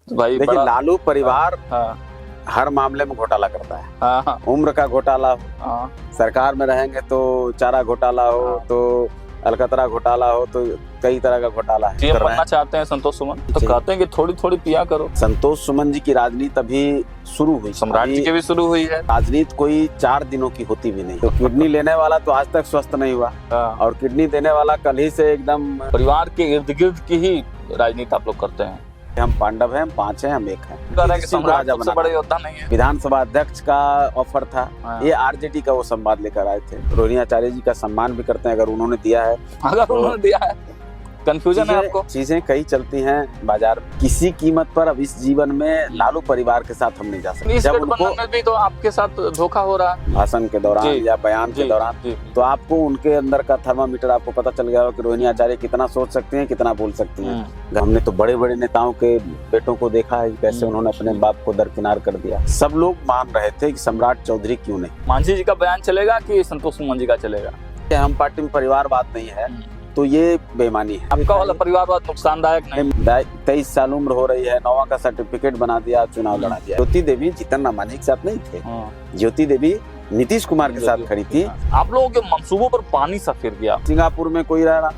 तो भाई देखिए, लालू परिवार हाँ हर मामले में घोटाला करता है। हाँ उम्र का घोटाला हो, हाँ सरकार में रहेंगे तो चारा घोटाला हो, हाँ। तो अलकतरा घोटाला हो, तो कई तरह का घोटाला है। सीएम कर रहे बनना हैं। चाहते हैं संतोष सुमन, तो जी। कहते हैं कि थोड़ी थोड़ी पिया करो। संतोष सुमन जी की राजनीति अभी शुरू हुई। सम्राट जी अभी की भी शुरू हुई है। राजनीति कोई 4 दिनों की होती भी नहीं। तो किडनी लेने वाला तो आज तक स्वस्थ नहीं हुआ, हाँ। और किडनी देने वाला कल ही से एकदम। परिवार के इर्द गिर्द की ही राजनीति आप लोग करते हैं। हम पांडव हैं, हम 5 हैं, हम 1 हैं। कह रहे हैं कि किसी को सम्राट राजा सबसे बनाना। बड़े योद्धा नहीं है। विधानसभा अध्यक्ष का ऑफर था, हाँ। ये आरजेडी का वो संवाद लेकर आए थे। रोहिणी आचार्य जी का सम्मान भी करते हैं अगर उन्होंने दिया है। अगर उन्होंने दिया है, कंफ्यूजन है आपको? चीजें कई चलती हैं बाजार। किसी कीमत पर अब इस जीवन में लालू परिवार के साथ हम नहीं जा सकते। इस जब गठबंधन उनको में भी तो आपके साथ धोखा हो रहा है भाषण के दौरान जी, या बयान के दौरान, जी। तो आपको उनके अंदर का थर्मामीटर आपको पता चल गया हो कि रोहिणी आचार्य कितना सोच सकती हैं, कितना बोल सकती हैं। हमने तो बड़े बड़े नेताओं के बेटों को देखा है कैसे उन्होंने अपने बाप को दरकिनार कर दिया। सब लोग मान रहे थे कि सम्राट चौधरी क्यों नहीं। मांझी जी का बयान चलेगा कि संतोष सुमन जी का चलेगा? हम पार्टी में परिवारवाद नहीं है तो ये बेईमानी है। आपका वाला परिवारवाद नुकसानदायक नहीं? 23 साल उम्र हो रही है, 9वां का सर्टिफिकेट बना दिया, चुनाव लड़ा दिया। ज्योति देवी जीतन राम मांझी के साथ नहीं थे। ज्योति देवी नीतीश कुमार के साथ खड़ी थी। आप लोगों के मंसूबों पर पानी सा फिर गया। सिंगापुर में कोई रहा,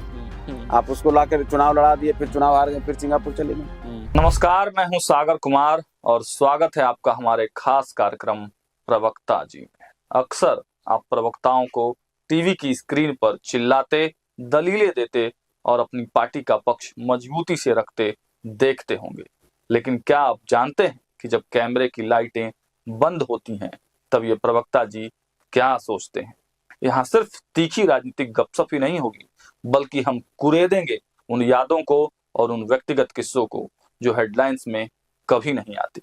आप उसको लाकर चुनाव लड़ा दिए, फिर चुनाव हार गए, फिर सिंगापुर चले गए। नमस्कार, मैं हूं सागर कुमार और स्वागत है आपका हमारे खास कार्यक्रम प्रवक्ता जी में। अक्सर आप प्रवक्ताओं को टीवी की स्क्रीन पर चिल्लाते, दलीलें देते और अपनी पार्टी का पक्ष मजबूती से रखते देखते होंगे, लेकिन क्या आप जानते हैं कि जब कैमरे की लाइटें बंद होती हैं तब ये प्रवक्ता जी क्या सोचते हैं? यहाँ सिर्फ तीखी राजनीतिक गपशप ही नहीं होगी, बल्कि हम कुरेदेंगे उन यादों को और उन व्यक्तिगत किस्सों को जो हेडलाइंस में कभी नहीं आती।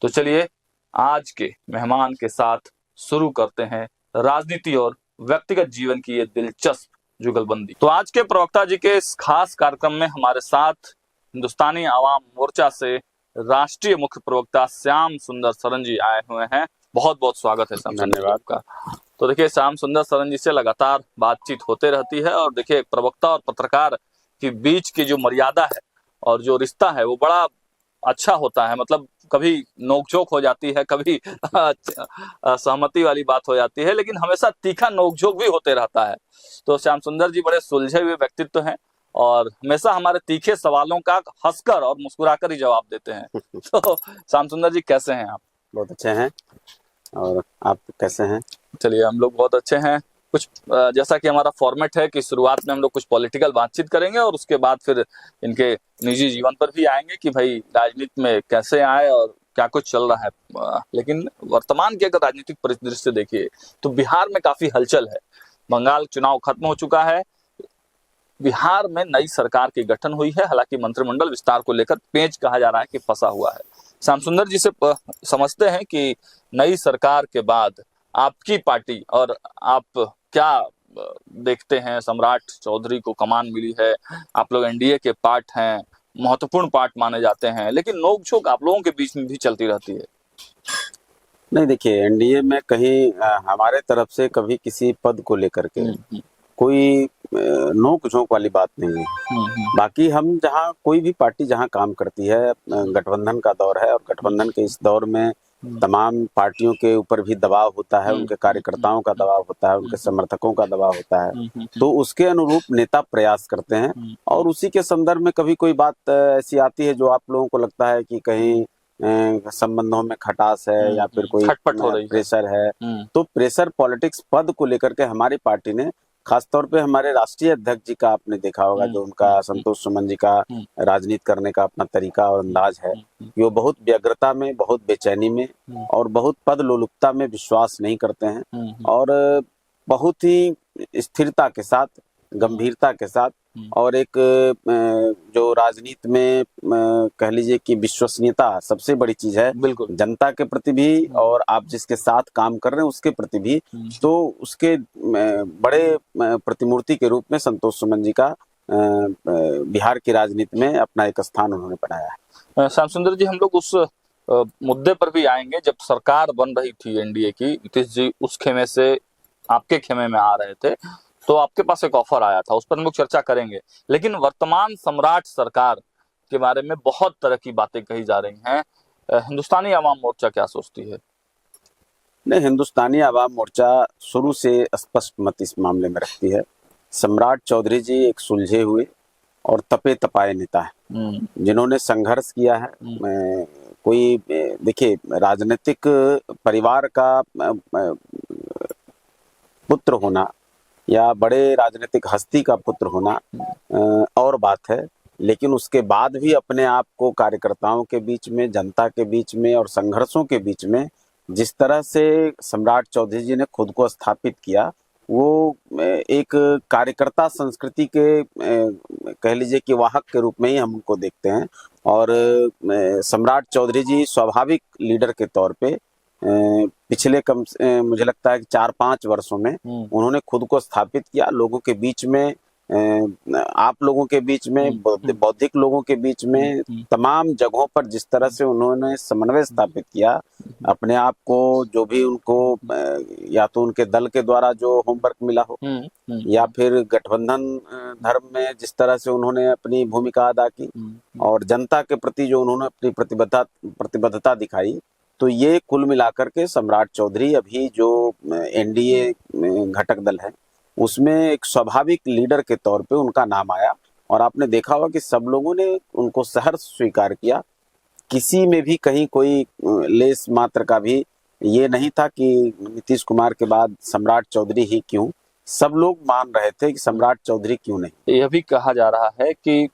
तो चलिए आज के मेहमान के साथ शुरू करते हैं राजनीति और व्यक्तिगत जीवन की ये दिलचस्प जुगलबंदी। तो आज के प्रवक्ता जी के इस खास कार्यक्रम में हमारे साथ हिंदुस्तानी आवाम मोर्चा से राष्ट्रीय मुख्य प्रवक्ता श्याम सुंदर सरन जी आए हुए हैं। बहुत बहुत स्वागत है श्याम सुंदर आपका। तो देखिए, श्याम सुंदर सरन जी से लगातार बातचीत होते रहती है और देखिए, प्रवक्ता और पत्रकार के बीच की जो मर्यादा है और जो रिश्ता है वो बड़ा अच्छा होता है। मतलब कभी नोकझोंक हो जाती है, कभी सहमति वाली बात हो जाती है, लेकिन हमेशा तीखा नोकझोंक भी होते रहता है। तो श्याम सुंदर जी बड़े सुलझे हुए व्यक्तित्व हैं और हमेशा हमारे तीखे सवालों का हंसकर और मुस्कुराकर ही जवाब देते हैं। तो श्याम सुंदर जी कैसे हैं आप? बहुत अच्छे हैं, और आप कैसे हैं? चलिए, हम लोग बहुत अच्छे हैं। कुछ जैसा कि हमारा फॉर्मेट है कि शुरुआत में हम लोग कुछ पॉलिटिकल बातचीत करेंगे और उसके बाद फिर इनके निजी जीवन पर भी आएंगे कि भाई राजनीति में कैसे आए और क्या कुछ चल रहा है। लेकिन वर्तमान की अगर राजनीतिक परिदृश्य देखिए तो बिहार में काफी हलचल है। बंगाल चुनाव खत्म हो चुका है, बिहार में नई सरकार की गठन हुई है, हालांकि मंत्रिमंडल विस्तार को लेकर पेंच कहा जा रहा है कि फंसा हुआ है। श्याम सुंदर जी से समझते हैं कि नई सरकार के बाद आपकी पार्टी और आप क्या देखते हैं? सम्राट चौधरी को कमान मिली है, आप लोग एनडीए के पार्ट हैं, महत्वपूर्ण पार्ट माने जाते हैं, लेकिन नोकझोंक आप लोगों के बीच में भी चलती रहती है। नहीं, देखिए, एनडीए में कहीं हमारे तरफ से कभी किसी पद को लेकर के कोई नोक झोंक वाली बात नहीं है। बाकी हम जहाँ कोई भी पार्टी जहाँ काम करती है, गठबंधन का दौर है और गठबंधन के इस दौर में तमाम पार्टियों के ऊपर भी दबाव होता है, उनके कार्यकर्ताओं का दबाव होता है, उनके समर्थकों का दबाव होता है। तो उसके अनुरूप नेता प्रयास करते हैं और उसी के संदर्भ में कभी कोई बात ऐसी आती है जो आप लोगों को लगता है कि कहीं संबंधों में खटास है या फिर कोई प्रेशर है, तो प्रेशर पॉलिटिक्स पद को लेकर के हमारी पार्टी ने, खासतौर पे हमारे राष्ट्रीय अध्यक्ष जी का आपने देखा होगा, जो उनका संतोष सुमन जी का राजनीति करने का अपना तरीका और अंदाज है, वो बहुत व्यग्रता में, बहुत बेचैनी में और बहुत पद लोलुपता में विश्वास नहीं करते हैं और बहुत ही स्थिरता के साथ, गंभीरता के साथ और एक जो राजनीति में कह लीजिए कि विश्वसनीयता सबसे बड़ी चीज है, बिल्कुल, जनता के प्रति भी और आप जिसके साथ काम कर रहे हैं उसके प्रति भी। तो उसके बड़े प्रतिमूर्ति के रूप में संतोष सुमन जी का बिहार की राजनीति में अपना एक स्थान उन्होंने बनाया है। श्याम सुंदर जी, हम लोग उस मुद्दे पर भी आएंगे। जब सरकार बन रही थी एनडीए की, नीतीश जी उस खेमे से आपके खेमे में आ रहे थे, तो आपके पास एक ऑफर आया था, उस पर हम लोग चर्चा करेंगे। लेकिन वर्तमान सम्राट सरकार के बारे में बहुत तरह की बातें कही जा रही हैं। हिंदुस्तानी आवाम मोर्चा क्या सोचती है? नहीं, हिंदुस्तानी आवाम मोर्चा शुरू से स्पष्ट मत इस मामले में रखती है। सम्राट चौधरी जी एक सुलझे हुए और तपे तपाए नेता है, जिन्होंने संघर्ष किया है। कोई देखिए, राजनीतिक परिवार का पुत्र होना या बड़े राजनीतिक हस्ती का पुत्र होना और बात है, लेकिन उसके बाद भी अपने आप को कार्यकर्ताओं के बीच में, जनता के बीच में और संघर्षों के बीच में जिस तरह से सम्राट चौधरी जी ने खुद को स्थापित किया, वो एक कार्यकर्ता संस्कृति के कह लीजिए कि वाहक के रूप में ही हम उनको देखते हैं। और सम्राट चौधरी जी स्वाभाविक लीडर के तौर पे पिछले मुझे लगता है कि 4-5 वर्षों में उन्होंने खुद को स्थापित किया, लोगों के बीच में, आप लोगों के बीच में, बौद्धिक लोगों के बीच में, तमाम जगहों पर जिस तरह से उन्होंने समन्वय स्थापित किया अपने आप को, जो भी उनको या तो उनके दल के द्वारा जो होमवर्क मिला हो या फिर गठबंधन धर्म में जिस तरह से उन्होंने अपनी भूमिका अदा की और जनता के प्रति जो उन्होंने अपनी प्रतिबद्धता दिखाई, तो ये कुल मिलाकर के सम्राट चौधरी अभी जो एनडीए घटक दल है उसमें एक स्वाभाविक लीडर के तौर पे उनका नाम आया। और आपने देखा होगा कि सब लोगों ने उनको सहर्ष स्वीकार किया। किसी में भी कहीं कोई लेस मात्र का भी ये नहीं था कि नीतीश कुमार के बाद सम्राट चौधरी ही क्यों, सब लोग मान रहे थे कि सम्राट चौधरी क्यों नहीं। यह भी कहा जा रहा है कि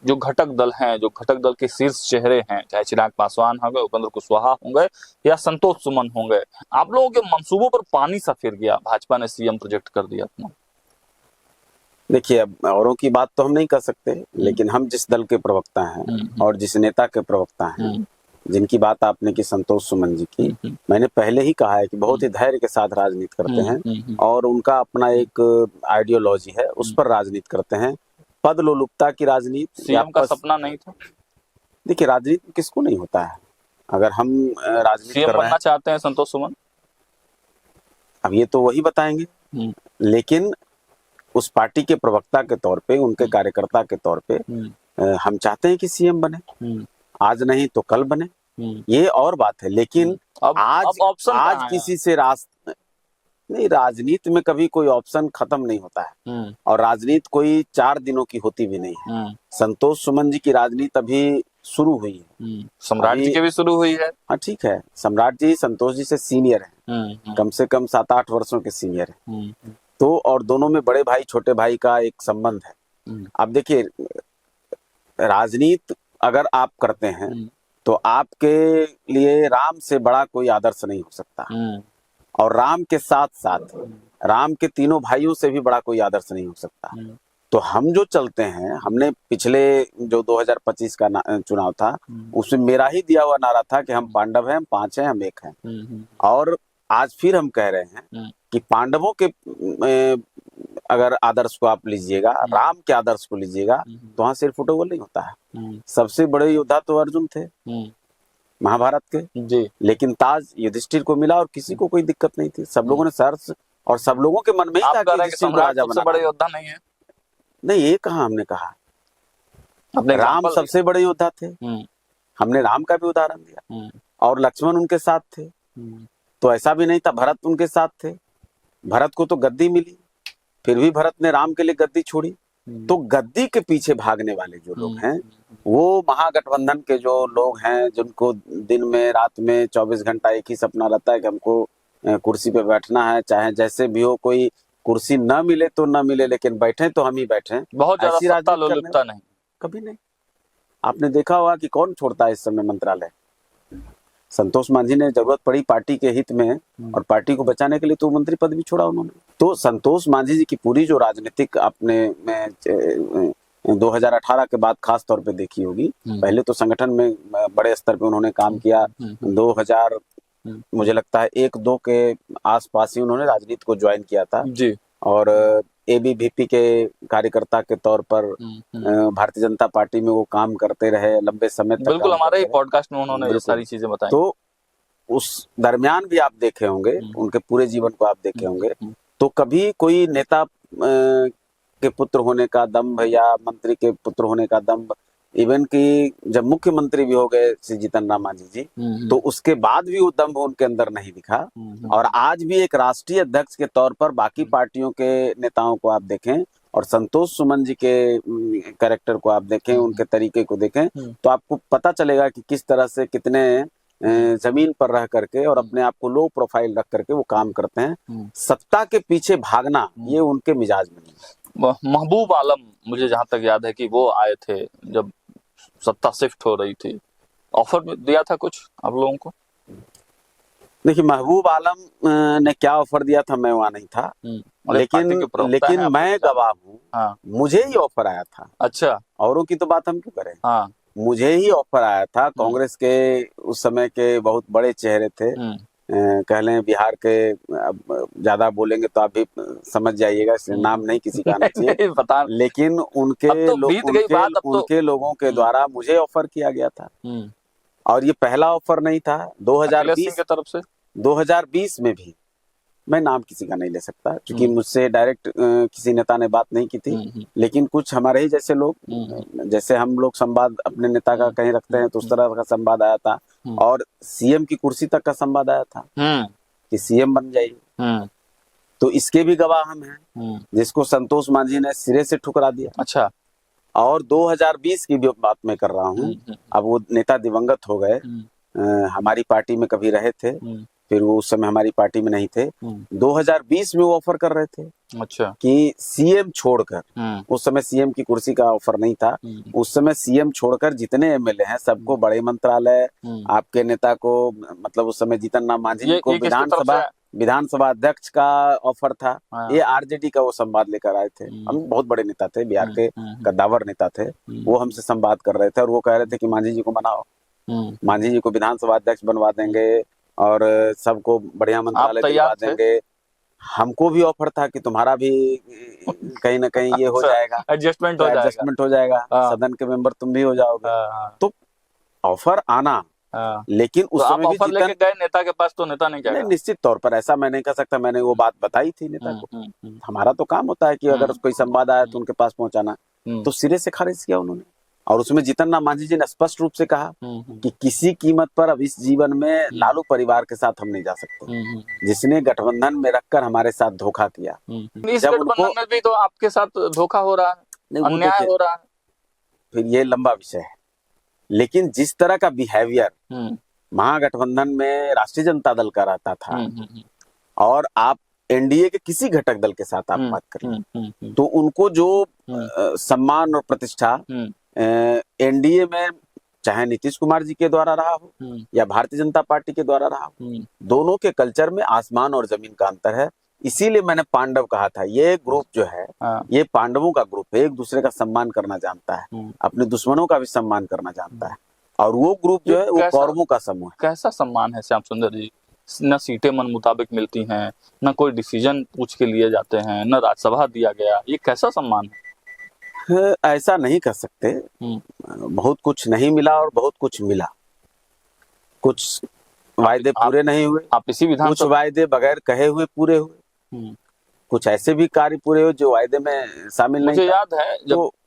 जो घटक दल हैं, जो घटक दल के शीर्ष चेहरे हैं, चाहे चिराग पासवान होंगे, उपेंद्र कुशवाहा होंगे या संतोष सुमन होंगे, आप लोगों के मंसूबों पर पानी सा फिर गया, भाजपा ने सीएम प्रोजेक्ट कर दिया अपना। देखिए, अब औरों की बात तो हम नहीं कर सकते, लेकिन हम जिस दल के प्रवक्ता हैं और जिस नेता के प्रवक्ता हैं, जिनकी बात आपने की संतोष सुमन जी की, मैंने पहले ही कहा है कि बहुत ही धैर्य के साथ राजनीति करते हैं और उनका अपना एक आइडियोलॉजी है, उस पर राजनीति करते हैं। पद लोलुपता की राजनीति सीएम का सपना नहीं था। देखिए, राजनीति किसको नहीं होता है। अगर हम राजनीति कर रहे हैं, चाहते हैं संतोष सुमन, अब ये तो वही बताएंगे, लेकिन उस पार्टी के प्रवक्ता के तौर पे, उनके कार्यकर्ता के तौर पे हम चाहते हैं कि सीएम बने, आज नहीं तो कल बने, ये और बात है। लेकिन आज किसी से नहीं, राजनीति में कभी कोई ऑप्शन खत्म नहीं होता है और राजनीति कोई 4 दिनों की होती भी नहीं है। संतोष सुमन जी की राजनीति अभी शुरू हुई है, सम्राट जी की भी शुरू हुई है। हाँ, ठीक है, सम्राट जी संतोष जी से सीनियर हैं, कम से कम 7-8 वर्षों के सीनियर हैं, तो और दोनों में बड़े भाई छोटे भाई का एक संबंध है। अब देखिए, राजनीति अगर आप करते हैं तो आपके लिए राम से बड़ा कोई आदर्श नहीं हो सकता और राम के साथ साथ राम के तीनों भाइयों से भी बड़ा कोई आदर्श नहीं हो सकता। तो हम जो चलते हैं, हमने पिछले जो 2025 का चुनाव था उसमें मेरा ही दिया हुआ नारा था कि हम पांडव हैं, हम 5 हैं, हम 1 हैं। और आज फिर हम कह रहे हैं कि पांडवों के अगर आदर्श को आप लीजिएगा, राम के आदर्श को लीजिएगा, तो वहां सिर्फ फुटबॉल नहीं होता है। सबसे बड़े योद्धा तो अर्जुन थे महाभारत के जी, लेकिन ताज युधिष्ठिर को मिला और किसी को कोई दिक्कत नहीं थी। सब लोगों ने सर्च और सब लोगों के मन में ही था कि युधिष्ठिर को राजा बनाना। बड़े योद्धा नहीं है, नहीं, ये कहा हमने कहा, राम सबसे बड़े योद्धा थे, हमने राम का भी उदाहरण दिया और लक्ष्मण उनके साथ थे। तो ऐसा भी नहीं था, भरत उनके साथ थे, भरत को तो गद्दी मिली, फिर भी भरत ने राम के लिए गद्दी छोड़ी। तो गद्दी के पीछे भागने वाले जो लोग हैं, वो महागठबंधन के जो लोग हैं, जिनको दिन में रात में 24 घंटा एक ही सपना रहता है कि हमको कुर्सी पे बैठना है, चाहे जैसे भी हो, कोई कुर्सी न मिले तो न मिले, लेकिन बैठे तो हम ही बैठे। बहुत ज्यादा सत्ता लोलुपता नहीं, कभी नहीं। आपने देखा होगा कि कौन छोड़ता है इस समय मंत्रालय। संतोष मांझी ने जरूरत पड़ी पार्टी के हित में और पार्टी को बचाने के लिए तो मंत्री पद भी छोड़ा उन्होंने। तो संतोष मांझी जी की पूरी जो राजनीतिक आपने 2018 के बाद खास तौर पे देखी होगी, पहले तो संगठन में बड़े स्तर पे उन्होंने काम किया। 2000 मुझे लगता है 1-2 के आसपास ही उन्होंने राजनीति को ज्वाइन किया था जी। और एबीवीपी के कार्यकर्ता के तौर पर भारतीय जनता पार्टी में वो काम करते रहे लंबे समय तक। बिल्कुल, हमारे ही पॉडकास्ट में उन्होंने ये सारी चीजें बताई। तो उस दरमियान भी आप देखे होंगे, उनके पूरे जीवन को आप देखे होंगे, तो कभी कोई नेता के पुत्र होने का दम्भ या मंत्री के पुत्र होने का दम्भ इवन कि जब मुख्यमंत्री भी हो गए श्री जीतन राम मांझी जी, तो उसके बाद भी वो दम्भ उनके अंदर नहीं दिखा। और आज भी एक राष्ट्रीय अध्यक्ष के तौर पर बाकी पार्टियों के नेताओं को आप देखें और संतोष सुमन जी के कैरेक्टर को आप देखें, उनके तरीके को देखें, तो आपको पता चलेगा कि किस तरह से कितने जमीन पर रह करके और अपने आप को लो प्रोफाइल रख करके वो काम करते हैं। सत्ता के पीछे भागना ये उनके मिजाज में नहीं है। महबूब आलम, मुझे जहां तक याद है कि वो आए थे जब सत्ता शिफ्ट हो रही थी, ऑफर दिया था कुछ आप लोगों को? देखिए, महबूब आलम ने क्या ऑफर दिया था मैं वहां नहीं था, लेकिन मैं गवाह हूँ। हाँ। मुझे ही ऑफर आया था। अच्छा, औरों की तो बात हम क्यों करें। हाँ। मुझे ही ऑफर आया था। कांग्रेस के उस समय के बहुत बड़े चेहरे थे, कह लें बिहार के, अब ज्यादा बोलेंगे तो आप भी समझ जाइएगा, इसलिए नाम नहीं किसी का आना चाहिए, लेकिन उनके लोगों के द्वारा मुझे ऑफर किया गया था। और ये पहला ऑफर नहीं था। 2020 की तरफ से 2020 में भी, मैं नाम किसी का नहीं ले सकता क्योंकि मुझसे डायरेक्ट किसी नेता ने बात नहीं की थी, लेकिन कुछ हमारे ही जैसे लोग, जैसे हम लोग संवाद अपने नेता का कहीं रखते हैं तो उस तरह का संवाद आया था। और सीएम की कुर्सी तक का संवाद आया था कि सीएम बन जाइए। तो इसके भी गवाह हम हैं, जिसको संतोष मांझी ने सिरे से ठुकरा दिया। अच्छा। और 2020 की भी बात मैं कर रहा हूँ। अब वो नेता दिवंगत हो गए, हमारी पार्टी में कभी रहे थे, फिर वो उस समय हमारी पार्टी में नहीं थे। 2020 में वो ऑफर कर रहे थे। अच्छा। कि सीएम छोड़कर, उस समय सीएम की कुर्सी का ऑफर नहीं था, उस समय सीएम छोड़कर जितने एमएलए हैं सबको बड़े मंत्रालय, आपके नेता को, मतलब उस समय जीतन राम मांझी जी को विधानसभा अध्यक्ष का ऑफर था। ये आरजेडी का वो संवाद लेकर आए थे। हम बहुत बड़े नेता थे, बिहार के कद्दावर नेता थे, वो हमसे संवाद कर रहे थे और वो कह रहे थे कि मांझी जी को बनाओ, मांझी जी को विधानसभा अध्यक्ष बनवा देंगे और सबको बढ़िया मंत्रालय दिलवा देंगे। हमको भी ऑफर था कि तुम्हारा भी कहीं ना कहीं ये हो जाएगा, एडजस्टमेंट हो जाएगा, सदन के मेंबर तुम भी हो जाओगे। तो ऑफर आना, लेकिन उस समय ऑफर लेके गए नेता के पास, तो नेता ने क्या कहा? निश्चित तौर पर ऐसा मैं नहीं कह सकता, मैंने वो बात बताई थी नेता को। हमारा तो काम होता है कि अगर कोई संवाद आया तो उनके पास पहुंचाना, तो सिरे से खारिज किया उन्होंने। और उसमें जीतन राम मांझी जी ने स्पष्ट रूप से कहा कि किसी कीमत पर अब इस जीवन में लालू परिवार के साथ हम नहीं जा सकते, जिसने गठबंधन में रखकर हमारे साथ धोखा किया। इस गठबंधन में भी तो आपके साथ धोखा हो रहा है, अन्याय हो रहा है। फिर ये लंबा विषय है, लेकिन जिस तरह का बिहेवियर महागठबंधन में राष्ट्रीय जनता दल का रहता था और आप एनडीए के किसी घटक दल के साथ आप बात करें, तो उनको जो सम्मान और प्रतिष्ठा एनडीए में चाहे नीतीश कुमार जी के द्वारा रहा हो या भारतीय जनता पार्टी के द्वारा रहा हो, दोनों के कल्चर में आसमान और जमीन का अंतर है। इसीलिए मैंने पांडव कहा था, ये ग्रुप जो है ये पांडवों का ग्रुप है, एक दूसरे का सम्मान करना जानता है, अपने दुश्मनों का भी सम्मान करना जानता है। और वो ग्रुप जो है वो कौरवों का समूह है। कैसा सम्मान है श्याम सुंदर जी? न सीटें मन मुताबिक मिलती हैं, न कोई डिसीजन पूछ के लिए जाते हैं, न राज्यसभा दिया गया, ये कैसा सम्मान है? ऐसा नहीं कर सकते। बहुत कुछ नहीं मिला और बहुत कुछ मिला। कुछ वायदे पूरे नहीं हुए, आप इसी कुछ वायदे बगैर कहे हुए पूरे हुए, कुछ ऐसे भी कार्य पूरे हुए जो वायदे में शामिल नहीं। मुझे याद है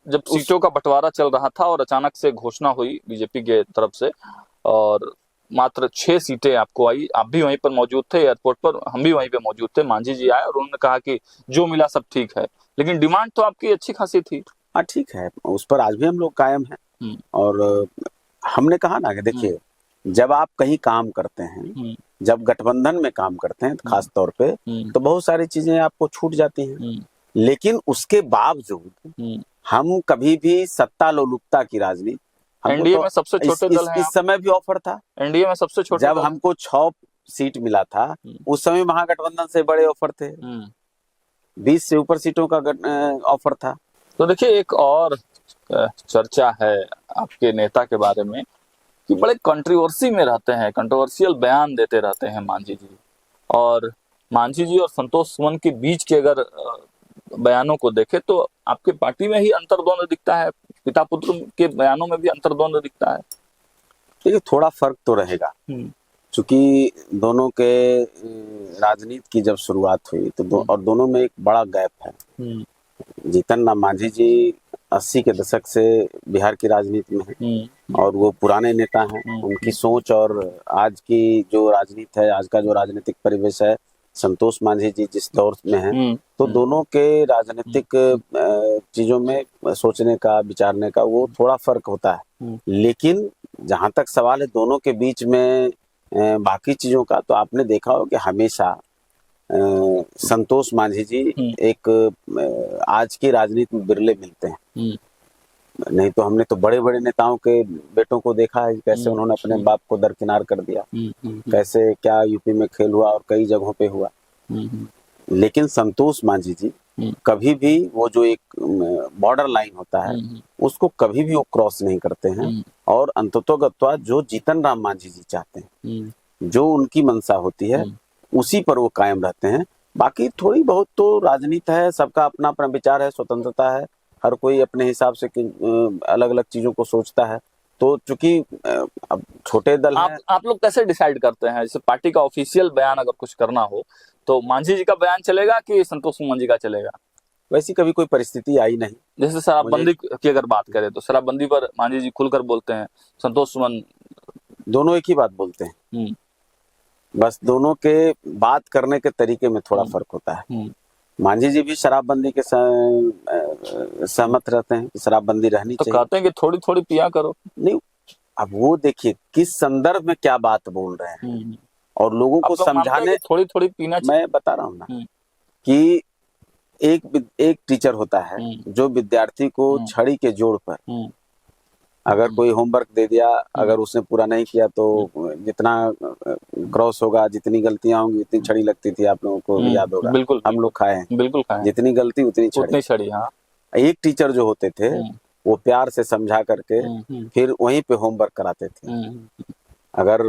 जब सीटों का बंटवारा चल रहा था और अचानक से घोषणा हुई बीजेपी के तरफ से और मात्र 6 सीटें आपको आई, आप भी वहीं पर मौजूद थे एयरपोर्ट पर, हम भी वहीं पे मौजूद थे। मांझी जी आए और उन्होंने कहा कि जो मिला सब ठीक है, लेकिन डिमांड तो आपकी अच्छी खासी थी। हाँ ठीक है, उस पर आज भी हम लोग कायम हैं। और हमने कहा ना कि देखिए, जब आप कहीं काम करते हैं, जब गठबंधन में काम करते हैं खास तौर पे, तो बहुत सारी चीजें आपको छूट जाती हैं, लेकिन उसके बावजूद हम कभी भी सत्ता लोलुपता की राजनीति, एनडीए में सबसे छोटे दल हैं, इस समय भी ऑफर था एनडीए में सबसे छोटे, जब हमको 6 सीट मिला था उस समय महागठबंधन से बड़े ऑफर थे, 20 से ऊपर सीटों का ऑफर था। तो देखिए, एक और चर्चा है आपके नेता के बारे में कि बड़े कंट्रोवर्सी में रहते हैं, कंट्रोवर्शियल बयान देते रहते हैं मांझी जी। और मांझी जी और संतोष सुमन के बीच के अगर बयानों को देखें तो आपके पार्टी में ही अंतर्द्वंद दिखता है, पिता पुत्र के बयानों में भी अंतर्द्वंद दिखता है। देखिए, थोड़ा फर्क तो रहेगा, क्योंकि दोनों के राजनीति की जब शुरुआत हुई तो और दोनों में एक बड़ा गैप है। जीतन राम मांझी जी 80 के दशक से बिहार की राजनीति में है और वो पुराने नेता हैं। उनकी सोच और आज की जो राजनीति है, आज का जो राजनीतिक परिवेश है, संतोष मांझी जी जिस दौर में हैं, तो दोनों के राजनीतिक चीजों में सोचने का, विचारने का वो थोड़ा फर्क होता है। लेकिन जहां तक सवाल है दोनों के बीच में बाकी चीजों का, तो आपने देखा हो कि हमेशा संतोष मांझी जी एक आज की राजनीति में बिरले मिलते हैं। नहीं तो हमने तो बड़े बड़े नेताओं के बेटों को देखा है कैसे उन्होंने अपने बाप को दरकिनार कर दिया, कैसे क्या यूपी में खेल हुआ और कई जगहों पे हुआ। लेकिन संतोष मांझी जी कभी भी वो जो एक बॉर्डर लाइन होता है उसको कभी भी वो क्रॉस नहीं करते हैं और अंततोगत्वा जो जीतन राम मांझी जी चाहते हैं, जो उनकी मंशा होती है, उसी पर वो कायम रहते हैं। बाकी थोड़ी बहुत तो राजनीति है, सबका अपना अपना विचार है, स्वतंत्रता है, हर कोई अपने हिसाब से अलग अलग चीजों को सोचता है। तो चूंकि अब छोटे दल हैं। आप लोग कैसे डिसाइड करते हैं? जैसे पार्टी का ऑफिशियल बयान अगर कुछ करना हो तो मांझी जी का बयान चलेगा कि संतोष सुमन जी का चलेगा? वैसी कभी कोई परिस्थिति आई नहीं। जैसे शराबबंदी की अगर बात करें तो शराबबंदी पर मांझी जी खुलकर बोलते हैं, संतोष सुमन दोनों एक ही बात बोलते हैं। बस दोनों के बात करने के तरीके में थोड़ा फर्क होता है। मांझी जी भी शराबबंदी के सहमत रहते हैं, शराबबंदी रहनी तो चाहिए। कहते हैं कि थोड़ी थोड़ी पिया करो। नहीं, अब वो देखिए किस संदर्भ में क्या बात बोल रहे हैं और लोगों को समझाने, थोड़ी थोड़ी पीना चाहिए। मैं बता रहा हूँ ना कि एक टीचर होता है जो विद्यार्थी को छड़ी के जोड़ पर अगर कोई होमवर्क दे दिया, अगर उसने पूरा नहीं किया तो जितना क्रॉस होगा, जितनी गलतियां होंगी उतनी छड़ी लगती थी। आप लोगों को याद होगा, बिल्कुल हम लोग खाए हैं, बिल्कुल खाए, जितनी गलती उतनी छड़ी। हाँ। एक टीचर जो होते थे वो प्यार से समझा करके फिर वहीं पे होमवर्क कराते थे। अगर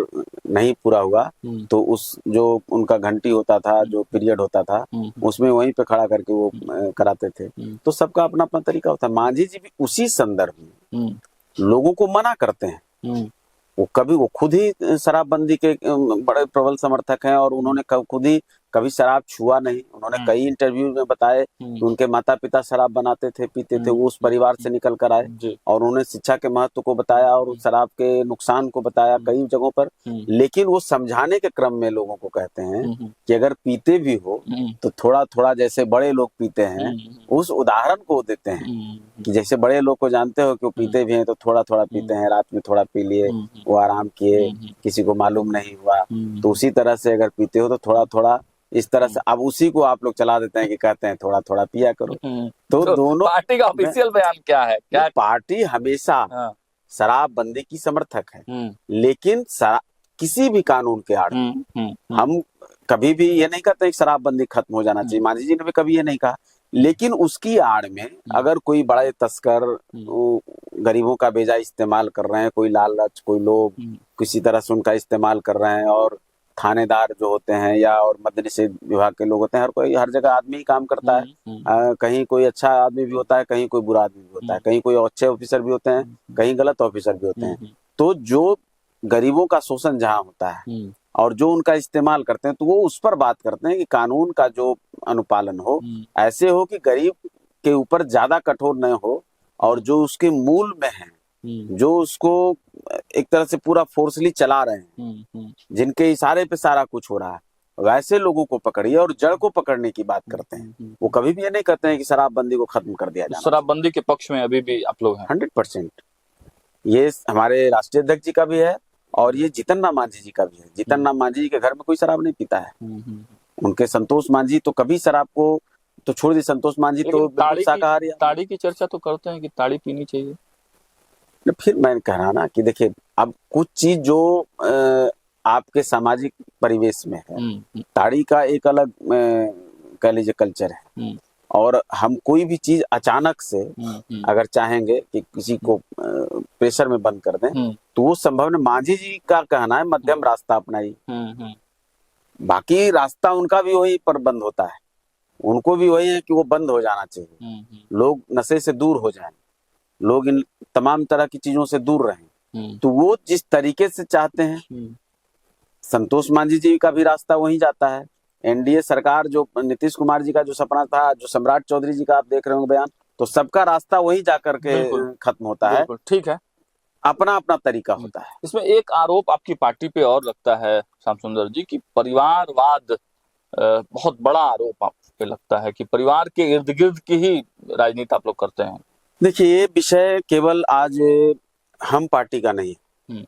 नहीं पूरा हुआ तो उस जो उनका घंटी होता था, जो पीरियड होता था, उसमें वहीं पे खड़ा करके वो कराते थे। तो सबका अपना अपना तरीका होता है। मांझी जी भी उसी संदर्भ में लोगों को मना करते हैं। वो खुद ही शराबबंदी के बड़े प्रबल समर्थक हैं और उन्होंने खुद ही कभी शराब छुआ नहीं। उन्होंने कई इंटरव्यू में बताए कि उनके माता पिता शराब बनाते थे, पीते थे, वो उस परिवार से निकल कर आए और उन्होंने शिक्षा के महत्व को बताया और शराब के नुकसान को बताया कई जगहों पर। लेकिन वो समझाने के क्रम में लोगों को कहते हैं कि अगर पीते भी हो तो थोड़ा थोड़ा जैसे बड़े लोग पीते हैं, उस उदाहरण को देते हैं कि जैसे बड़े लोग को जानते हो कि वो पीते भी हैं तो थोड़ा थोड़ा पीते हैं, रात में थोड़ा पी लिए, वो आराम किए, किसी को मालूम नहीं हुआ। तो उसी तरह से अगर पीते हो तो थोड़ा थोड़ा इस तरह से। अब उसी को आप लोग चला देते हैं कि कहते हैं थोड़ा थोड़ा पिया करो। तो दोनों पार्टी का ऑफिशियल बयान क्या है? क्या पार्टी हमेशा शराबबंदी की समर्थक है, लेकिन किसी भी कानून के आड़ हम कभी भी ये नहीं कहते शराबबंदी खत्म हो जाना चाहिए। मांझी जी ने भी कभी ये नहीं कहा। लेकिन उसकी आड़ में अगर कोई बड़े तस्कर गरीबों का बेजा इस्तेमाल कर रहे हैं, कोई लालच, कोई लोग किसी तरह से उनका इस्तेमाल कर रहे हैं, और थानेदार जो होते हैं या और मद्य निषेध विभाग के लोग होते हैं, हर जगह आदमी ही काम करता है। कहीं कोई अच्छा आदमी भी होता है, कहीं कोई बुरा आदमी भी होता है, कहीं कोई अच्छे ऑफिसर भी होते हैं, कहीं गलत ऑफिसर भी होते हैं। तो जो गरीबों का शोषण जहाँ होता है और जो उनका इस्तेमाल करते हैं, तो वो उस पर बात करते हैं कि कानून का जो अनुपालन हो ऐसे हो कि गरीब के ऊपर ज्यादा कठोर न हो, और जो उसके मूल में है, जो उसको एक तरह से पूरा फोर्सली चला रहे हैं, जिनके इशारे पे सारा कुछ हो रहा है, वैसे लोगों को पकड़िए और जड़ को पकड़ने की बात करते हैं। वो कभी भी ये नहीं कहते हैं कि शराबबंदी को खत्म कर दिया जाए। शराबबंदी के पक्ष में अभी भी आप लोग हैं? 100%। ये हमारे राष्ट्रीय अध्यक्ष जी का भी है और ये जीतन राम मांझी जी का भी है। जीतन राम मांझी जी के घर में कोई शराब नहीं पीता है। उनके संतोष मांझी तो कभी शराब को तो छोड़ दी, संतोष मांझी तो शाकाहारी। ताड़ी की चर्चा तो करते हैं कि ताड़ी पीनी चाहिए। फिर मैं कह रहा ना कि देखिए, अब कुछ चीज जो आपके सामाजिक परिवेश में है, ताड़ी का एक अलग कह लीजिए कल्चर है, और हम कोई भी चीज अचानक से अगर चाहेंगे कि किसी को प्रेशर में बंद कर दें तो वो संभव नहीं। मांझी जी का कहना है मध्यम रास्ता अपनाई, बाकी रास्ता उनका भी वही पर बंद होता है। उनको भी वही है कि वो बंद हो जाना चाहिए, लोग नशे से दूर हो जाएं, लोग इन तमाम तरह की चीजों से दूर रहें। तो वो जिस तरीके से चाहते हैं, संतोष मांझी जी का भी रास्ता वही जाता है। एनडीए सरकार जो नीतीश कुमार जी का जो सपना था, जो सम्राट चौधरी जी का आप देख रहे होंगे बयान, तो सबका रास्ता वही जाकर के बिल्कुल। खत्म होता है, बिल्कुल ठीक है। अपना अपना तरीका होता है। इसमें एक आरोप आपकी पार्टी पे और लगता है श्याम सुंदर जी कि परिवारवाद बहुत बड़ा आरोप आप पे लगता है कि परिवार के इर्द गिर्द की ही राजनीति आप लोग करते हैं। देखिए, ये विषय केवल आज हम पार्टी का नहीं है,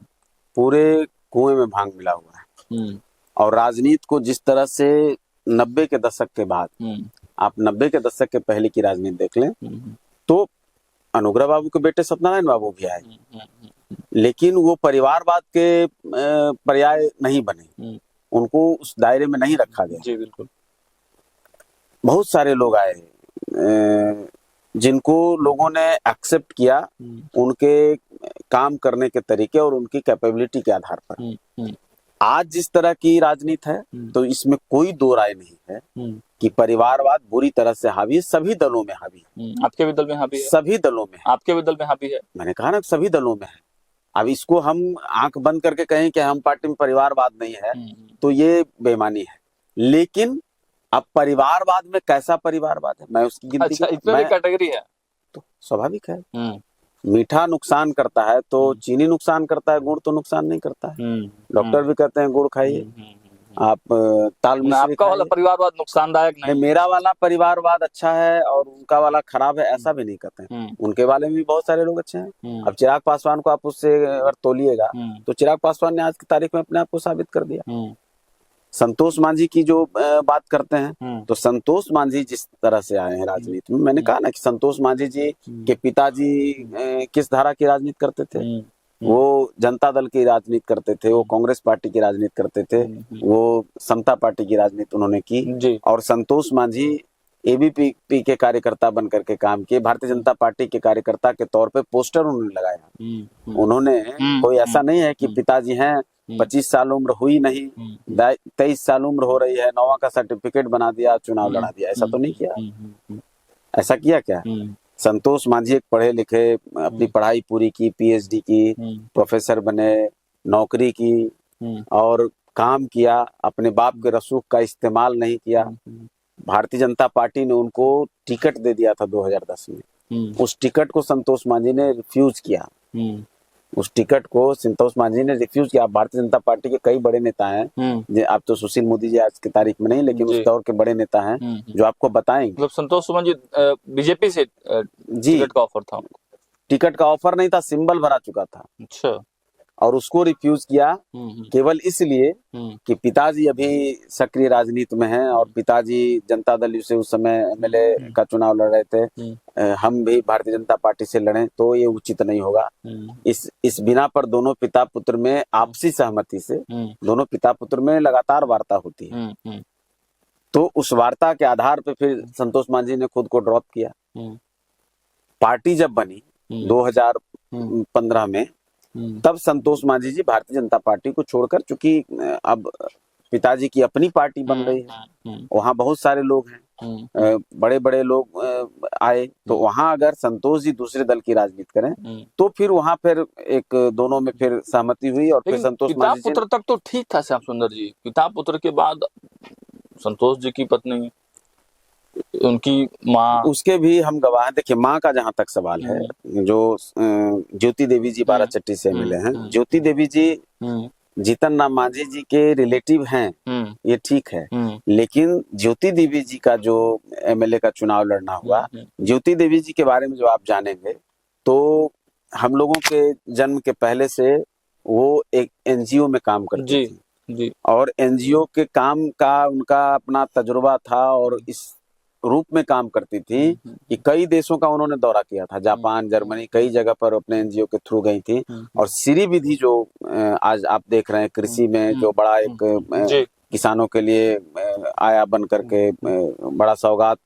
पूरे कुएं में भांग मिला हुआ है। और राजनीति को जिस तरह से 90 के दशक के बाद, आप 90 के दशक के पहले की राजनीति देख लें तो अनुग्रह बाबू के बेटे सत्यनारायण बाबू भी आए, लेकिन वो परिवारवाद के पर्याय नहीं बने, उनको उस दायरे में नहीं रखा गया। जी बिल्कुल। बहुत सारे लोग आए जिनको लोगों ने एक्सेप्ट किया उनके काम करने के तरीके और उनकी कैपेबिलिटी के आधार पर। आज जिस तरह की राजनीति है तो इसमें कोई दो राय नहीं है कि परिवारवाद बुरी तरह से हावी है, सभी दलों में हावी है। आपके भी दल में हावी है? सभी दलों में है। आपके भी दल में हावी है? मैंने कहा ना, सभी दलों में है। अब इसको हम आंख बंद करके कहें कि हम पार्टी में परिवारवाद नहीं है तो ये बेईमानी है। लेकिन अब परिवारवाद में कैसा परिवारवाद है, मैं उसकी गिनती अच्छा, इसमें भी कैटेगरी है तो स्वाभाविक है। मीठा नुकसान करता है तो चीनी नुकसान करता है, गुड़ तो नुकसान नहीं करता है। डॉक्टर भी कहते हैं गुड़ खाइए, आप ताल मिश्री आपका वाला परिवारवाद नुकसानदायक नहीं, मेरा वाला परिवारवाद अच्छा है और उनका वाला खराब है, ऐसा भी नहीं कहते हैं। उनके वाले में भी बहुत सारे लोग अच्छे हैं। अब चिराग पासवान को आप उससे अगर तोलिएगा तो चिराग पासवान ने आज की तारीख में अपने आप को साबित कर दिया। संतोष मांझी की जो बात करते हैं तो संतोष मांझी जिस तरह से आए हैं राजनीति में, मैंने कहा ना कि संतोष मांझी जी के पिताजी किस धारा की राजनीति करते थे, वो जनता दल की राजनीति करते थे, वो कांग्रेस पार्टी की राजनीति करते थे, वो समता पार्टी की राजनीति उन्होंने की। और संतोष मांझी एबीपी के कार्यकर्ता बन करके काम किए, भारतीय जनता पार्टी के कार्यकर्ता के तौर पे पोस्टर उन्होंने लगाया। उन्होंने कोई ऐसा नहीं है कि पिताजी हैं 25 साल उम्र हुई नहीं, 23 साल उम्र हो रही है, 9वां का सर्टिफिकेट बना दिया, चुनाव लड़ा दिया, ऐसा तो नहीं किया। ऐसा किया क्या? संतोष मांझी एक पढ़े लिखे, अपनी पढ़ाई पूरी की, पीएचडी की, प्रोफेसर बने, नौकरी की और काम किया, अपने बाप के रसूख का इस्तेमाल नहीं किया। भारतीय जनता पार्टी ने उनको टिकट दे दिया था 2010 में, उस टिकट को संतोष मांझी ने रिफ्यूज किया। उस टिकट को संतोष मांझी ने रिफ्यूज किया। भारतीय जनता पार्टी के कई बड़े नेता हैं, आप तो सुशील मोदी जी आज की तारीख में नहीं, लेकिन उस दौर के बड़े नेता हैं जो आपको बताएंगे। मतलब संतोष सुमन जी बीजेपी से टिकट का ऑफर था उनको? टिकट का ऑफर नहीं था, सिंबल भरा चुका था। अच्छा। और उसको रिफ्यूज किया केवल इसलिए कि पिताजी अभी सक्रिय राजनीति में हैं और पिताजी जनता दल से उस समय एमएलए का चुनाव लड़ रहे थे, हम भी भारतीय जनता पार्टी से लड़ें तो ये उचित नहीं होगा। इस बिना पर दोनों पिता पुत्र में आपसी सहमति से दोनों पिता पुत्र में लगातार वार्ता होती है। तो उस वार्ता के आधार पर फिर संतोष मांझी ने खुद को ड्रॉप किया। पार्टी जब बनी 2015 में, तब संतोष मांझी जी भारतीय जनता पार्टी को छोड़कर, चूंकि अब पिताजी की अपनी पार्टी बन गई है, वहाँ बहुत सारे लोग हैं, बड़े बड़े लोग आए, तो वहाँ अगर संतोष जी दूसरे दल की राजनीति करें तो फिर वहाँ फिर एक दोनों में फिर सहमति हुई और फिर संतोष मांझी पुत्र तक तो ठीक था श्याम सुंदर जी, पिता पुत्र के बाद संतोष जी की पत्नी, उनकी माँ, उसके भी हम गवाह हैं। देखिए, माँ का जहां तक सवाल है, जो ज्योति देवी जी बाराचट्टी से मिले हैं, ज्योति देवी जी जीतन राम मांझी जी के रिलेटिव हैं, ये ठीक है, लेकिन ज्योति देवी जी का जो एमएलए का चुनाव लड़ना हुआ, ज्योति देवी जी के बारे में जो आप जानेंगे तो हम लोगों के जन्म के पहले से वो एक एनजीओ में काम करती थी और एनजीओ के काम का उनका अपना तजुर्बा था और इस रूप में काम करती थी कि कई देशों का उन्होंने दौरा किया था, जापान, जर्मनी, कई जगह पर अपने एनजीओ के थ्रू गई थी। और श्री विधि जो आज आप देख रहे हैं कृषि में, जो बड़ा एक किसानों के लिए आया बन करके, बड़ा सौगात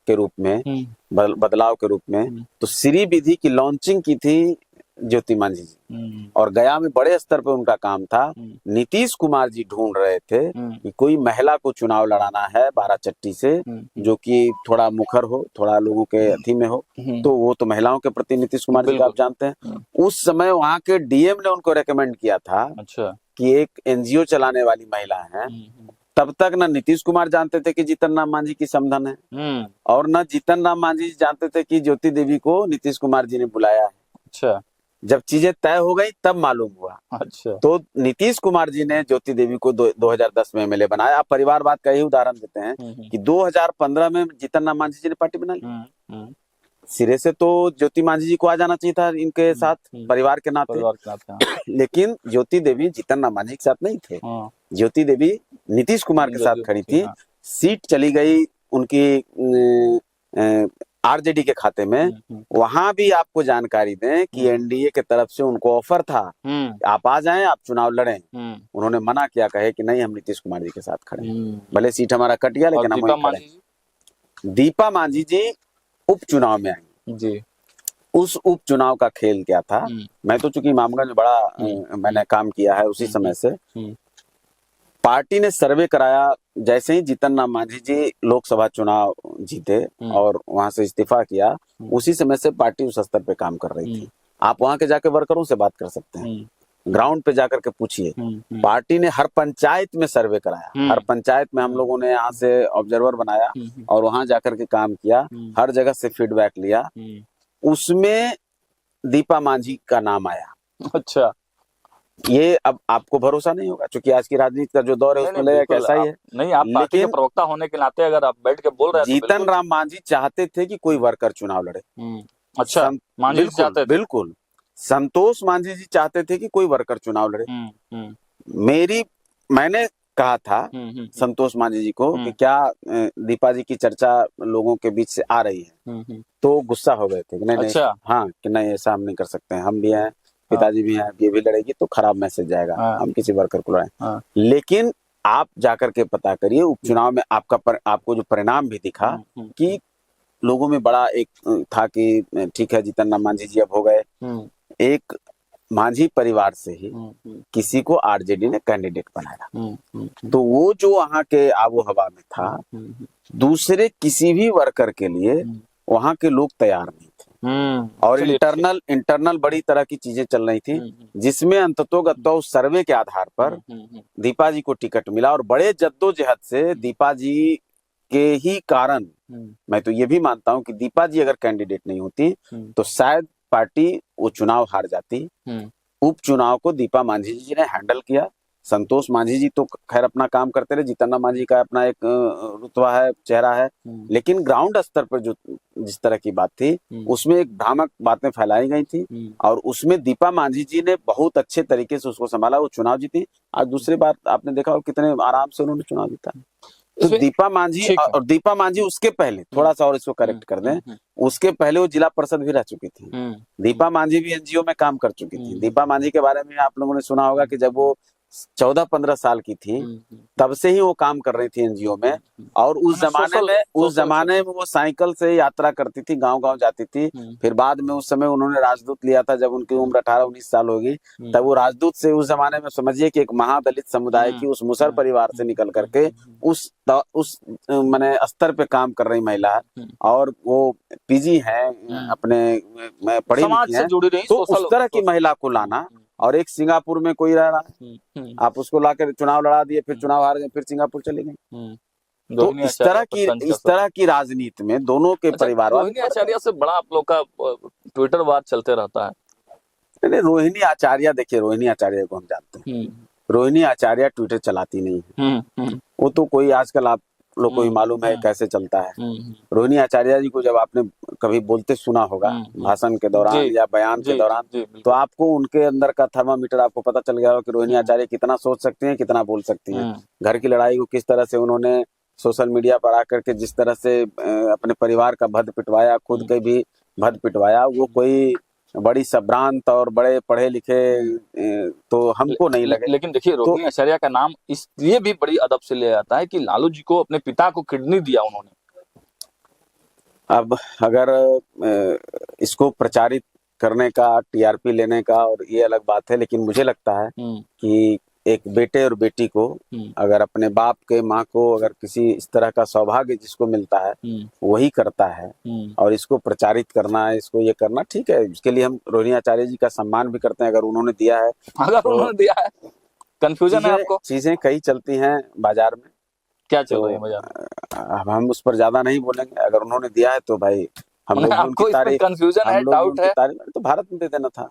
के रूप में, बदलाव के रूप में, तो श्री विधि की लॉन्चिंग की थी ज्योति मांझी जी और गया में बड़े स्तर पे उनका काम था। नीतीश कुमार जी ढूंढ रहे थे कि कोई महिला को चुनाव लड़ाना है बाराचट्टी से जो कि थोड़ा मुखर हो, थोड़ा लोगों के अथी में हो, तो वो तो महिलाओं के प्रति नीतीश कुमार जी का आप जानते हैं। उस समय वहाँ के डीएम ने उनको रेकमेंड किया था कि एक एनजीओ चलाने वाली महिला है तब तक न नीतीश कुमार जानते थे कि जीतन राम मांझी की समधन है, और न जीतन राम मांझी जानते थे कि ज्योति देवी को नीतीश कुमार जी ने बुलाया है। अच्छा। जब चीजें तय हो गई तब मालूम हुआ। अच्छा। तो नीतीश कुमार जी ने ज्योति देवी को 2010 में एमएलए बनाया। आप परिवारवाद का ही उदाहरण देते हैं कि 2015 में जीतन राम मांझी जी ने पार्टी बना ली। सिरे से तो ज्योति मांझी जी को आ जाना चाहिए था इनके साथ, परिवार के नाते। लेकिन ज्योति देवी जीतन राम मांझी के साथ नहीं थे। ज्योति देवी नीतीश कुमार के साथ खड़ी थी। सीट चली गई उनकी आरजेडी के खाते में। वहां भी आपको जानकारी दें कि एनडीए के तरफ से उनको ऑफर था, आप आ जाएं, आप चुनाव लड़ें। उन्होंने मना किया, कहे कि नहीं, हम नीतीश कुमार जी के साथ खड़े हैं, भले सीट हमारा कट गया लेकिन हम वहीं खड़े। दीपा मांझी जी उपचुनाव में आई जी। उस उपचुनाव का खेल क्या था, मैं तो चूंकि इमामगंज में बड़ा मैंने काम किया है उसी समय से, पार्टी ने सर्वे कराया। जैसे ही जीतन राम मांझी जी लोकसभा चुनाव जीते और वहां से इस्तीफा किया, उसी समय से पार्टी उस स्तर पे काम कर रही थी। आप वहां के जाके वर्करों से बात कर सकते हैं, ग्राउंड पे जाकर के पूछिए। पार्टी ने हर पंचायत में सर्वे कराया, हर पंचायत में हम लोगों ने यहाँ से ऑब्जर्वर बनाया और वहां जाकर के काम किया, हर जगह से फीडबैक लिया। उसमें दीपा मांझी का नाम आया। अच्छा। ये अब आपको भरोसा नहीं होगा क्योंकि आज की राजनीति का जो दौर है उसमें लगेगा कैसा ही है। नहीं, आप पार्टी के प्रवक्ता होने के नाते अगर आप बैठ के बोल रहे हैं, जीतन राम मांझी चाहते थे कि कोई वर्कर चुनाव लड़े। अच्छा, मांझी चाहते थे? बिल्कुल। संतोष मांझी जी चाहते थे कि कोई वर्कर चुनाव लड़े। मैंने कहा था संतोष मांझी जी को कि क्या दीपा जी की चर्चा लोगों के बीच से आ रही है, तो गुस्सा हो गए थे कि नहीं। अच्छा। हाँ, कि नहीं, ऐसा हम नहीं कर सकते हैं, हम भी हैं, पिताजी भी हैं, ये भी लड़ेगी तो खराब मैसेज जाएगा, हम किसी वर्कर को लड़ाएं। लेकिन आप जाकर के पता करिए, उपचुनाव में आपको जो परिणाम भी दिखा कि लोगों में बड़ा एक था कि ठीक है जीतन राम मांझी जी अब हो गए। एक मांझी परिवार से ही किसी को आरजेडी ने कैंडिडेट बनाया, तो वो जो वहां के आबो हवा में था, दूसरे किसी भी वर्कर के लिए वहां के लोग तैयार नहीं थे। और इंटरनल बड़ी तरह की चीजें चल रही थी, जिसमें अंततोगत्वा उस सर्वे के आधार पर दीपा जी को टिकट मिला। और बड़े जद्दोजहद से दीपा जी के ही कारण, मैं तो ये भी मानता हूं कि दीपा जी अगर कैंडिडेट नहीं होती तो शायद पार्टी वो चुनाव हार जाती। उपचुनाव को दीपा मांझी जी ने हैंडल किया। संतोष मांझी जी तो खैर अपना काम करते रहे, जीतन राम मांझी का अपना एक रुतबा है, चेहरा है, लेकिन ग्राउंड स्तर पर जो जिस तरह की बात थी उसमें एक भ्रामक बातें फैलाई गई थी और उसमें दीपा मांझी जी ने बहुत अच्छे तरीके से उसको संभाला, वो चुनाव जीती। आज दूसरी बात आपने देखा हो कितने आराम से उन्होंने चुनाव जीता। तो दीपा मांझी उसके पहले थोड़ा सा और इसको करेक्ट कर दें, उसके पहले वो जिला परिषद भी रह चुकी थी। दीपा मांझी भी एनजीओ में काम कर चुकी थी। दीपा मांझी के बारे में आप लोगों ने सुना होगा कि जब वो 14-15 साल की थी तब से ही वो काम कर रही थी एनजीओ में। और उस जमाने में वो साइकिल से यात्रा करती थी, गांव-गांव जाती थी। फिर बाद में उस समय उन्होंने राजदूत लिया था, जब उनकी उम्र 18-19 साल होगी, तब वो राजदूत से उस जमाने में समझिए कि एक महादलित समुदाय की उस मुसर परिवार से निकल करके उस माने स्तर पे काम कर रही महिला, और वो पीजी है, अपने पढ़ी लिखी है, तो उस तरह की महिला को लाना, और एक सिंगापुर में कोई रह रहा है, आप उसको लाकर चुनाव लड़ा दिए, फिर चुनाव हार गए, फिर सिंगापुर चले गए। तो इस तरह की राजनीति में दोनों के परिवार, रोहिणी आचार्य से बड़ा आप लोग का ट्विटर वार चलते रहता है। रोहिणी आचार्य, देखिए रोहिणी आचार्य को हम जानते हैं, रोहिणी आचार्य ट्विटर चलाती नहीं है। वो तो कोई आजकल आप लोग को ही मालूम है कैसे चलता है। रोहिणी आचार्य जी को जब आपने कभी बोलते सुना होगा भाषण के दौरान या बयान के दौरान, तो आपको उनके अंदर का थर्मामीटर आपको पता चल गया हो कि रोहिणी आचार्य कितना सोच सकती हैं, कितना बोल सकती हैं। घर की लड़ाई को किस तरह से उन्होंने सोशल मीडिया पर आकर के जिस तरह से अपने परिवार का भद पिटवाया, खुद के भी भद पिटवाया, वो कोई बड़ी संभ्रांत और बड़े पढ़े लिखे तो हमको नहीं लगे। लेकिन देखिए रोहिणी आचार्य का नाम इसलिए भी बड़ी अदब से लिया जाता है कि लालू जी को अपने पिता को किडनी दिया उन्होंने। अब अगर इसको प्रचारित करने का, टीआरपी लेने का, और ये अलग बात है, लेकिन मुझे लगता है कि एक बेटे और बेटी को अगर अपने बाप के, माँ को अगर किसी इस तरह का सौभाग्य जिसको मिलता है वही करता है, और इसको प्रचारित करना, इसको ये करना ठीक है। इसके लिए हम रोहिणी आचार्य जी का सम्मान भी करते हैं, अगर उन्होंने दिया है। अगर उन्होंने दिया है, कंफ्यूजन है आपको? चीजें कई चलती हैं बाजार में, क्या चल तो रही है बाजार में? अब हम उस पर ज्यादा नहीं बोलेंगे। अगर उन्होंने दिया है तो भाई हम लोग भी आपको उनकी इसमें तारीफ, कंफ्यूजन हम है, लोग भी डाउट उनकी है? तारीफ। तो भारत में दे देना था,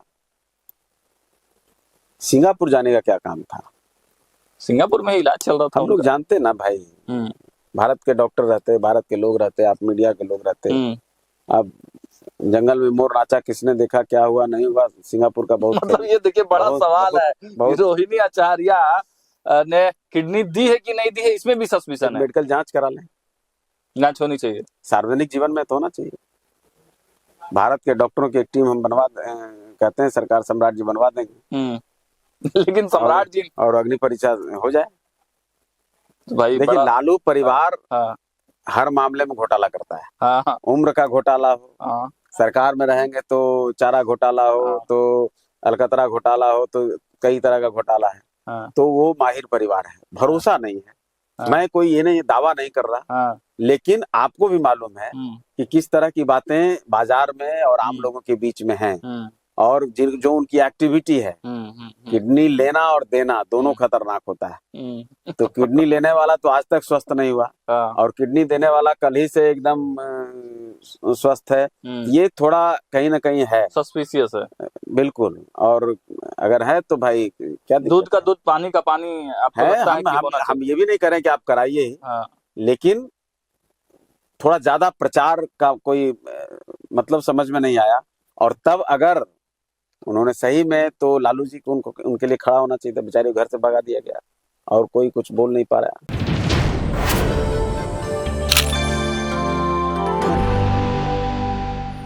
सिंगापुर जाने का क्या काम था? सिंगापुर में ही इलाज चल रहा था हम लोग उनका। जानते ना भाई, हम्म भारत के डॉक्टर रहते, भारत के लोग रहते, आप मीडिया के लोग रहते। हम्म। अब जंगल में मोर नाचा, किसने देखा, क्या हुआ नहीं हुआ, सिंगापुर का बहुत मतलब ये देखिए बड़ा बहुत सवाल बहुत है, बहुत रोहिणी आचार्य ने किडनी दी है कि नहीं दी है, इसमें भी सस्पिशन है। मेडिकल जांच करा लें, जांच होनी चाहिए। सार्वजनिक जीवन में तो होना चाहिए। भारत के डॉक्टरों की एक टीम हम कहते हैं सरकार साम्राज्य बनवा देंगे लेकिन सम्राट जी और अग्नि परीक्षा हो जाए। भाई देखिए बड़ा। लालू परिवार हाँ हर मामले में घोटाला करता है। हाँ हाँ उम्र का घोटाला हो, हाँ सरकार में रहेंगे तो चारा घोटाला हो, हाँ तो अलकतरा घोटाला हो, तो कई तरह का घोटाला है। हाँ तो वो माहिर परिवार है, भरोसा नहीं है। हाँ मैं कोई ये नहीं दावा नहीं कर रहा, हाँ। लेकिन आपको भी मालूम है हम्म कि किस तरह की बातें बाजार में और आम हम्म लोगों के बीच में हैं, हम्म और जो उनकी एक्टिविटी है। हम्म। किडनी लेना और देना दोनों खतरनाक होता है। तो किडनी लेने वाला तो आज तक स्वस्थ नहीं हुआ, हाँ और किडनी देने वाला कल ही से एकदम स्वस्थ है। ये थोड़ा कहीं ना कहीं है, सस्पिशियस है। बिल्कुल। और अगर है तो भाई क्या दूध दिक्कत का दूध, पानी का पानी, आपको है? लगता है कि हम होना हम चाहिए? ये भी नहीं करें कि आप कराइए ही, हाँ लेकिन थोड़ा ज्यादा प्रचार का कोई मतलब समझ में नहीं आया। और तब अगर उन्होंने सही में, तो लालू जी को उनके लिए खड़ा होना चाहिए था। बेचारे घर से भगा दिया गया और कोई कुछ बोल नहीं पा रहा।